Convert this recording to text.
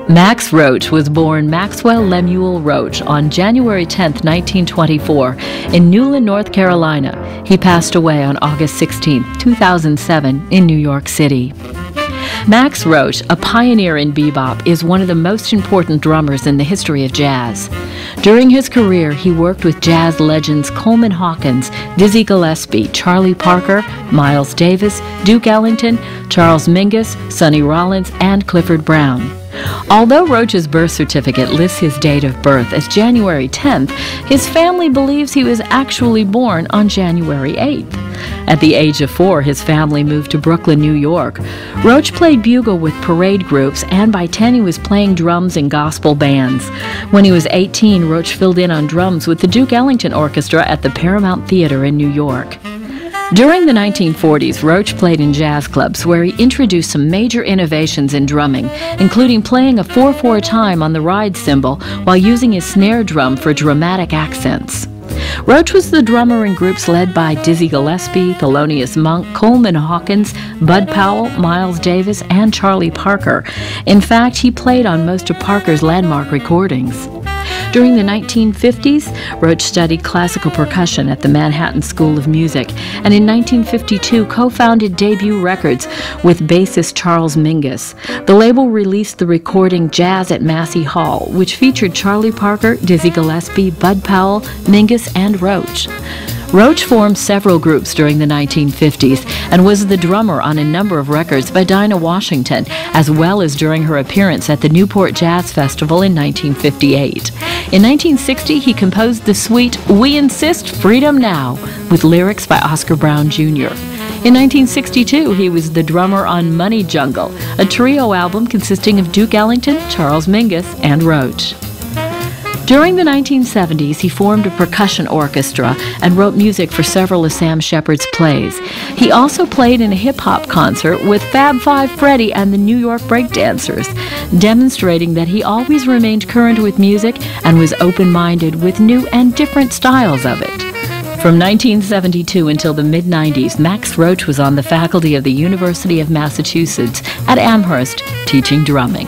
Max Roach was born Maxwell Lemuel Roach on January 10, 1924, in Newland, North Carolina. He passed away on August 16, 2007, in New York City. Max Roach, a pioneer in bebop, is one of the most important drummers in the history of jazz. During his career, he worked with jazz legends Coleman Hawkins, Dizzy Gillespie, Charlie Parker, Miles Davis, Duke Ellington, Charles Mingus, Sonny Rollins, and Clifford Brown. Although Roach's birth certificate lists his date of birth as January 10th, his family believes he was actually born on January 8th. At the age of 4, his family moved to Brooklyn, New York. Roach played bugle with parade groups, and by 10 he was playing drums in gospel bands. When he was 18, Roach filled in on drums with the Duke Ellington Orchestra at the Paramount Theater in New York. During the 1940s, Roach played in jazz clubs where he introduced some major innovations in drumming, including playing a 4/4 time on the ride cymbal while using his snare drum for dramatic accents. Roach was the drummer in groups led by Dizzy Gillespie, Thelonious Monk, Coleman Hawkins, Bud Powell, Miles Davis, and Charlie Parker. In fact, he played on most of Parker's landmark recordings. During the 1950s, Roach studied classical percussion at the Manhattan School of Music, and in 1952 co-founded Debut Records with bassist Charles Mingus. The label released the recording Jazz at Massey Hall, which featured Charlie Parker, Dizzy Gillespie, Bud Powell, Mingus, and Roach. Roach formed several groups during the 1950s and was the drummer on a number of records by Dinah Washington, as well as during her appearance at the Newport Jazz Festival in 1958. In 1960, he composed the suite We Insist Freedom Now, with lyrics by Oscar Brown Jr. In 1962, he was the drummer on Money Jungle, a trio album consisting of Duke Ellington, Charles Mingus, and Roach. During the 1970s, he formed a percussion orchestra and wrote music for several of Sam Shepard's plays. He also played in a hip-hop concert with Fab Five Freddy and the New York Breakdancers, demonstrating that he always remained current with music and was open-minded with new and different styles of it. From 1972 until the mid-90s, Max Roach was on the faculty of the University of Massachusetts at Amherst, teaching drumming.